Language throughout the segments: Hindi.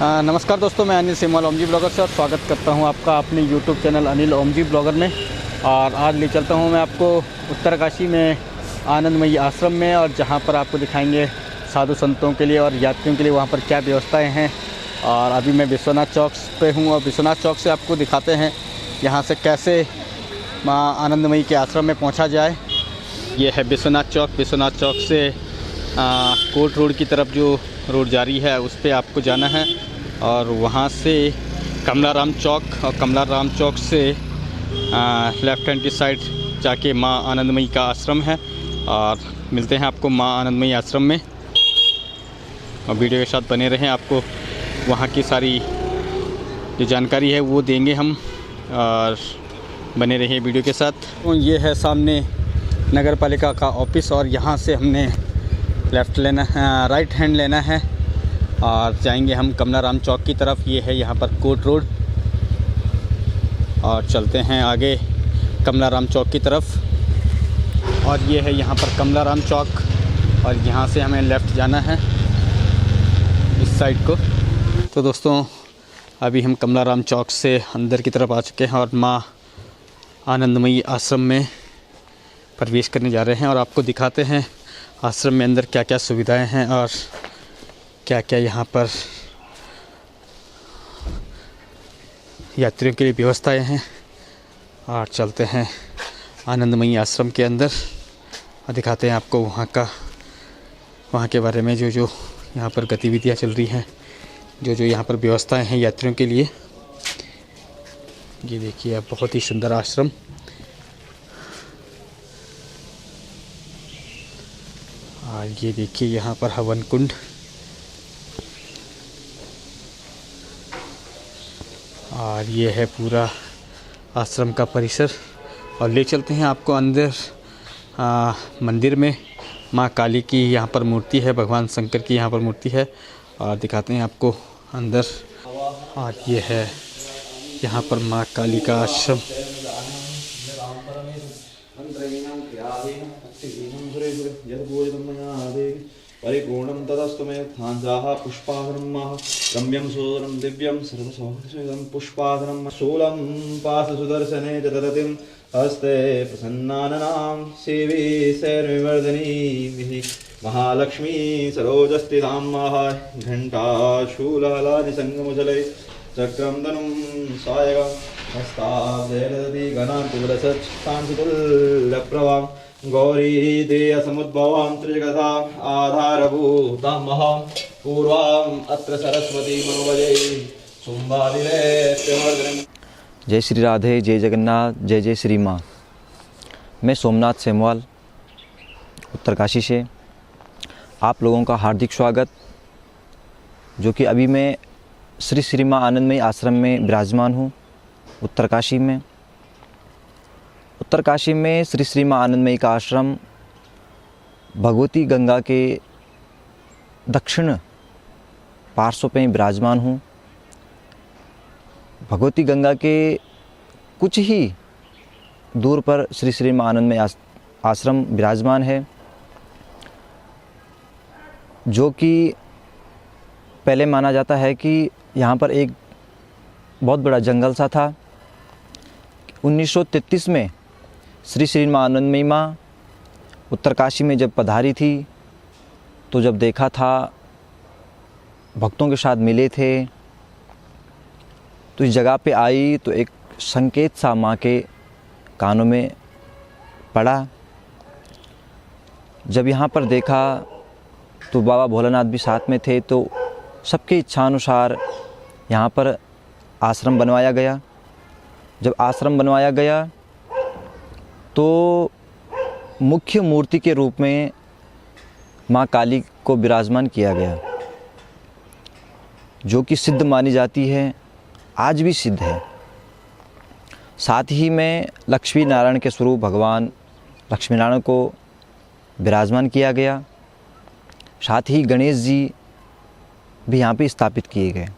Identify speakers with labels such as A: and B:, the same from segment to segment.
A: नमस्कार दोस्तों, मैं अनिल सेमवाल ओमजी ब्लॉगर से और स्वागत करता हूं आपका अपने YouTube channel Anil Omji blogger में। और आज ले चलता हूं मैं आपको उत्तरकाशी में आनंदमयी आश्रम में, और जहां पर आपको दिखाएंगे साधु संतों के लिए और यात्रियों के लिए वहां पर क्या व्यवस्थाएं हैं। और अभी मैं विश्वनाथ चौक पे हूं और विश्वनाथ चौक से आपको दिखाते हैं यहाँ से कैसे माँ आनंदमयी के आश्रम में पहुँचा जाए। ये है विश्वनाथ चौक। विश्वनाथ चौक से कोर्ट रोड की तरफ जो रोड जारी है उस पर आपको जाना है, और वहाँ से कमलाराम चौक, और कमलाराम चौक से लेफ़्ट हैंड की साइड जाके माँ आनंदमयी का आश्रम है। और मिलते हैं आपको माँ आनंदमयी आश्रम में, और वीडियो के साथ बने रहें। आपको वहाँ की सारी जो जानकारी है वो देंगे हम, और बने रहिए वीडियो के साथ। तो ये है सामने नगर पालिका का ऑफिस, और यहाँ से हमने लेफ़्ट लेना है, राइट हैंड लेना है और जाएंगे हम कमलाराम चौक की तरफ। ये है यहाँ पर कोर्ट रोड, और चलते हैं आगे कमलाराम चौक की तरफ। और ये है यहाँ पर कमलाराम चौक, और यहाँ से हमें लेफ़्ट जाना है इस साइड को। तो दोस्तों, अभी हम कमलाराम चौक से अंदर की तरफ आ चुके हैं और माँ आनंदमयी आश्रम में प्रवेश करने जा रहे हैं, और आपको दिखाते हैं आश्रम में अंदर क्या क्या सुविधाएं हैं और क्या क्या यहाँ पर यात्रियों के लिए व्यवस्थाएं हैं। और चलते हैं आनंदमयी आश्रम के अंदर और दिखाते हैं आपको वहाँ के बारे में, जो यहाँ पर गतिविधियाँ चल रही हैं, जो यहाँ पर व्यवस्थाएं हैं यात्रियों के लिए। ये देखिए आप, बहुत ही सुंदर आश्रम। और ये देखिए यहाँ पर हवन कुंड, और ये है पूरा आश्रम का परिसर। और ले चलते हैं आपको अंदर मंदिर में। माँ काली की यहाँ पर मूर्ति है, भगवान शंकर की यहाँ पर मूर्ति है, और दिखाते हैं आपको अंदर। और ये है यहाँ पर माँ काली का आश्रम।
B: परिपूर्णं तदस्तु मे थांजाः पुष्पाधरं रम्यं सुदरं दिव्यं सर्वसौभृदं पुष्पाधरं शूलं पाशसुदर्शने च ददतिं हस्ते प्रसन्नाननां सेवे शैर्विवर्धनीभिः महालक्ष्मी सरोजस्थितां घण्टाशूलहलानि सङ्गमुचलै चक्रं धनुं सायगं हस्ताब्जयदति गणान्तुलसत्सांसुतुल्यप्रभां गौरी देय समुद्भवां त्रिजगता आधारभूतां महां पूर्वां अत्र सरस्वती मनोवजे सुम्बादिरे।
C: जय श्री राधे, जय जगन्नाथ, जय जय श्री माँ। मैं सोमनाथ सेमवाल उत्तरकाशी से आप लोगों का हार्दिक स्वागत। जो कि अभी मैं श्री माँ आनंदमयी आश्रम में विराजमान हूँ उत्तरकाशी में। उत्तरकाशी में श्री माँ आनंदमयी का आश्रम भगवती गंगा के दक्षिण पार्श्व पे विराजमान हूँ। भगवती गंगा के कुछ ही दूर पर श्री माँ आनंदमयी आश्रम विराजमान है, जो कि पहले माना जाता है कि यहाँ पर एक बहुत बड़ा जंगल सा था। 1933 में श्री माँ आनंदमयी माँ उत्तरकाशी में जब पधारी थी, तो जब देखा था, भक्तों के साथ मिले थे, तो इस जगह पे आई तो एक संकेत सा माँ के कानों में पड़ा। जब यहाँ पर देखा तो बाबा भोलानाथ भी साथ में थे, तो सबके इच्छानुसार यहाँ पर आश्रम बनवाया गया। जब आश्रम बनवाया गया तो मुख्य मूर्ति के रूप में माँ काली को विराजमान किया गया, जो कि सिद्ध मानी जाती है, आज भी सिद्ध है। साथ ही में लक्ष्मी नारायण के स्वरूप भगवान लक्ष्मी नारायण को विराजमान किया गया। साथ ही गणेश जी भी यहाँ पे स्थापित किए गए।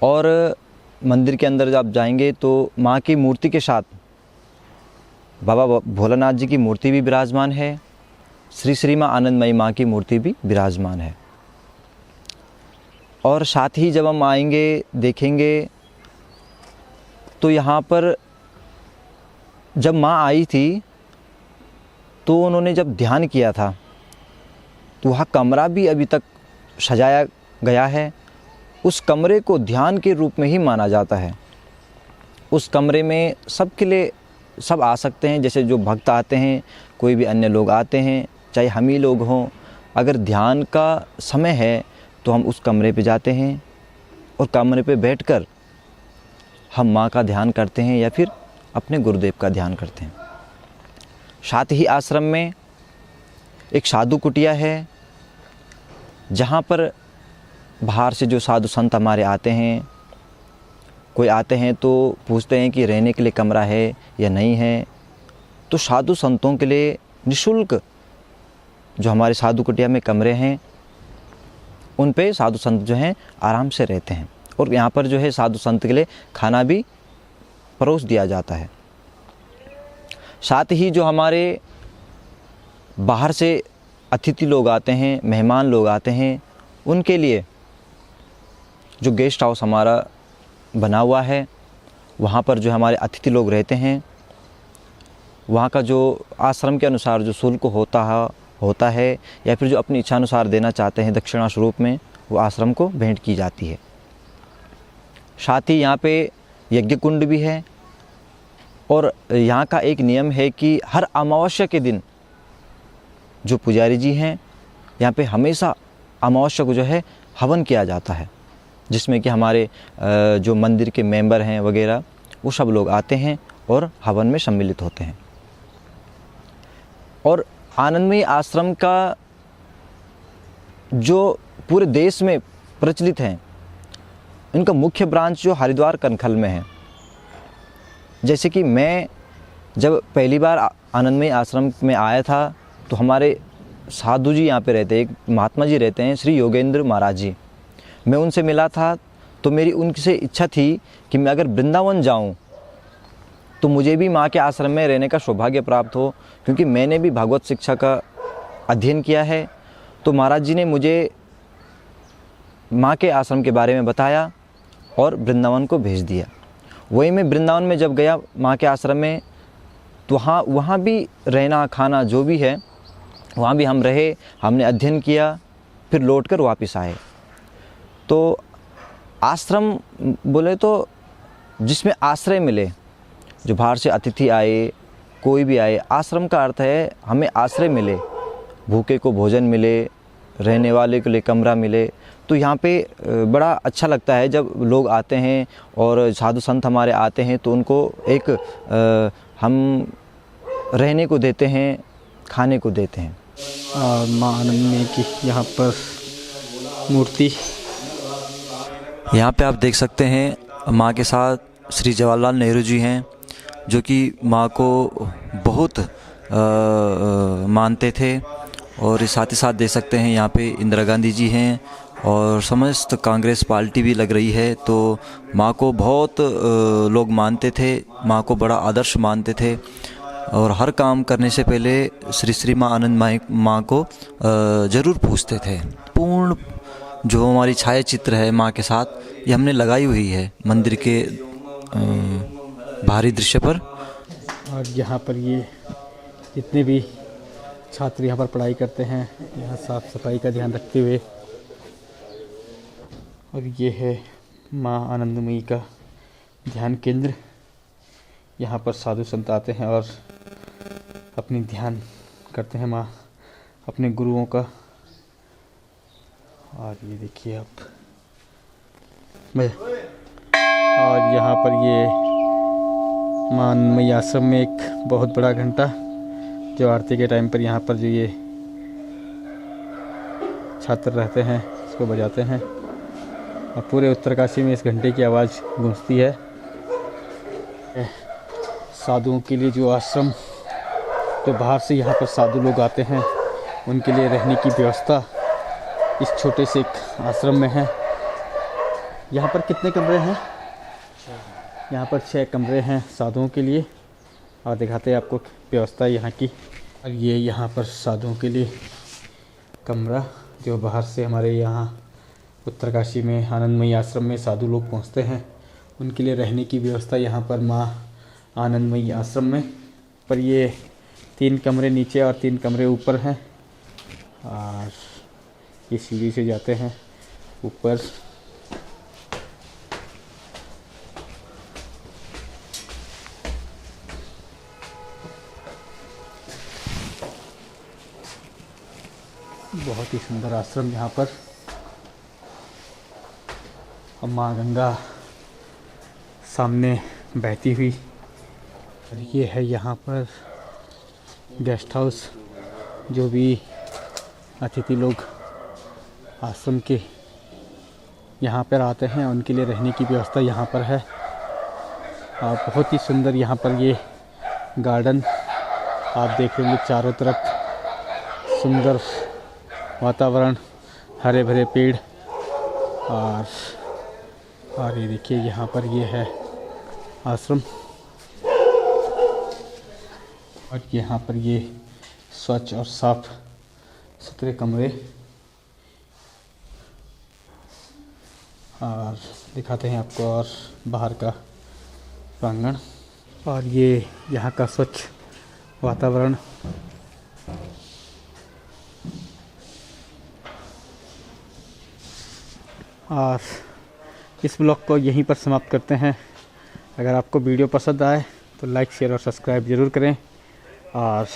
C: और मंदिर के अंदर जब आप जाएंगे तो माँ की मूर्ति के साथ बाबा भोलानाथ जी की मूर्ति भी विराजमान है, श्री माँ आनंदमयी माँ की मूर्ति भी विराजमान है। और साथ ही जब हम आएंगे देखेंगे तो यहाँ पर जब माँ आई थी तो उन्होंने जब ध्यान किया था तो वह कमरा भी अभी तक सजाया गया है। उस कमरे को ध्यान के रूप में ही माना जाता है। उस कमरे में सबके लिए सब आ सकते हैं, जैसे जो भक्त आते हैं, कोई भी अन्य लोग आते हैं, चाहे हम ही लोग हों। अगर ध्यान का समय है तो हम उस कमरे पे जाते हैं और कमरे पे बैठकर हम माँ का ध्यान करते हैं या फिर अपने गुरुदेव का ध्यान करते हैं। साथ ही आश्रम में एक साधु कुटिया है, जहाँ पर बाहर से जो साधु संत हमारे आते हैं, कोई आते हैं तो पूछते हैं कि रहने के लिए कमरा है या नहीं है। तो साधु संतों के लिए निःशुल्क जो हमारे साधु कुटिया में कमरे हैं, उन पे साधु संत जो हैं आराम से रहते हैं। और यहाँ पर जो है साधु संत के लिए खाना भी परोस दिया जाता है। साथ ही जो हमारे बाहर से अतिथि लोग आते हैं, मेहमान लोग आते हैं, उनके लिए जो गेस्ट हाउस हमारा बना हुआ है, वहाँ पर जो हमारे अतिथि लोग रहते हैं, वहाँ का जो आश्रम के अनुसार जो शुल्क होता है या फिर जो अपनी इच्छा अनुसार देना चाहते हैं दक्षिणा स्वरूप में, वो आश्रम को भेंट की जाती है। साथ ही यहाँ पे यज्ञ कुंड भी है और यहाँ का एक नियम है कि हर अमावस्या के दिन जो पुजारी जी हैं, यहाँ पे हमेशा अमावस्या को जो है हवन किया जाता है, जिसमें कि हमारे जो मंदिर के मेंबर हैं वगैरह, वो सब लोग आते हैं और हवन में सम्मिलित होते हैं। और आनंदमयी आश्रम का जो पूरे देश में प्रचलित है, इनका मुख्य ब्रांच जो हरिद्वार कनखल में है। जैसे कि मैं जब पहली बार आनंदमयी आश्रम में आया था तो हमारे साधु जी यहाँ पे रहते, एक महात्मा जी रहते हैं, श्री योगेंद्र महाराज जी। मैं उनसे मिला था तो मेरी उनसे इच्छा थी कि मैं अगर वृंदावन जाऊँ तो मुझे भी माँ के आश्रम में रहने का सौभाग्य प्राप्त हो, क्योंकि मैंने भी भागवत शिक्षा का अध्ययन किया है। तो महाराज जी ने मुझे माँ के आश्रम के बारे में बताया और वृंदावन को भेज दिया। वही मैं वृंदावन में जब गया माँ के आश्रम में, तो वहाँ भी रहना खाना जो भी है, वहाँ भी हम रहे, हमने अध्ययन किया, फिर लौटकर वापस आए। तो आश्रम बोले तो जिसमें आश्रय मिले, जो बाहर से अतिथि आए, कोई भी आए, आश्रम का अर्थ है हमें आश्रय मिले, भूखे को भोजन मिले, रहने वाले के लिए कमरा मिले। तो यहाँ पे बड़ा अच्छा लगता है जब लोग आते हैं और साधु संत हमारे आते हैं तो उनको एक हम रहने को देते हैं, खाने को देते हैं।
A: माँ आनंदमयी की यहाँ पर मूर्ति,
C: यहाँ पे आप देख सकते हैं माँ के साथ श्री जवाहरलाल नेहरू जी हैं, जो कि माँ को बहुत मानते थे। और साथ ही साथ देख सकते हैं यहाँ पे इंदिरा गांधी जी हैं और समस्त कांग्रेस पार्टी भी लग रही है। तो माँ को बहुत लोग मानते थे, माँ को बड़ा आदर्श मानते थे और हर काम करने से पहले श्री माँ आनंदमयी माँ को ज़रूर पूछते थे। पूर्ण जो हमारी छायाचित्र है माँ के साथ, ये हमने लगाई हुई है मंदिर के बाहरी दृश्य पर।
A: और यहाँ पर ये जितने भी छात्र यहाँ पर पढ़ाई करते हैं, यहाँ साफ सफाई का ध्यान रखते हुए। और ये है माँ आनंदमयी का ध्यान केंद्र। यहाँ पर साधु संत आते हैं और अपनी ध्यान करते हैं माँ अपने गुरुओं का। और ये देखिए आप, और यहाँ पर ये माँ आनंदमयी आश्रम में एक बहुत बड़ा घंटा, जो आरती के टाइम पर यहाँ पर जो ये छात्र रहते हैं इसको बजाते हैं। और पूरे उत्तरकाशी में इस घंटे की आवाज़ गूंजती है। साधुओं के लिए जो आश्रम, जो बाहर से यहाँ पर साधु लोग आते हैं, उनके लिए रहने की व्यवस्था इस छोटे से एक आश्रम में है। यहाँ पर कितने कमरे हैं? यहाँ पर 6 कमरे हैं साधुओं के लिए। और दिखाते हैं आपको व्यवस्था यहाँ की। और ये यहाँ पर साधुओं के लिए कमरा, जो बाहर से हमारे यहाँ उत्तरकाशी में आनंदमयी आश्रम में साधु लोग पहुंचते हैं, उनके लिए रहने की व्यवस्था यहाँ पर माँ आनंदमयी आश्रम में। पर ये 3 कमरे नीचे और 3 कमरे ऊपर हैं और ये सीढ़ी से जाते हैं ऊपर। बहुत ही सुंदर आश्रम यहाँ पर। अब माँ गंगा सामने बहती हुई। और ये है यहाँ पर गेस्ट हाउस, जो भी अतिथि लोग आश्रम के यहाँ पर आते हैं उनके लिए रहने की व्यवस्था यहाँ पर है। और बहुत ही सुंदर यहाँ पर ये गार्डन आप देख रहे होंगे, चारों तरफ सुंदर वातावरण, हरे भरे पेड़। और ये देखिए यहाँ पर ये है आश्रम। और यहाँ पर ये स्वच्छ और साफ सुथरे कमरे। और दिखाते हैं आपको और बाहर का प्रांगण और ये यहाँ का स्वच्छ वातावरण। और इस ब्लॉग को यहीं पर समाप्त करते हैं। अगर आपको वीडियो पसंद आए तो लाइक, शेयर और सब्सक्राइब ज़रूर करें। और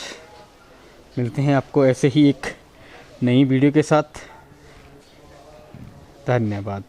A: मिलते हैं आपको ऐसे ही एक नई वीडियो के साथ। धन्यवाद।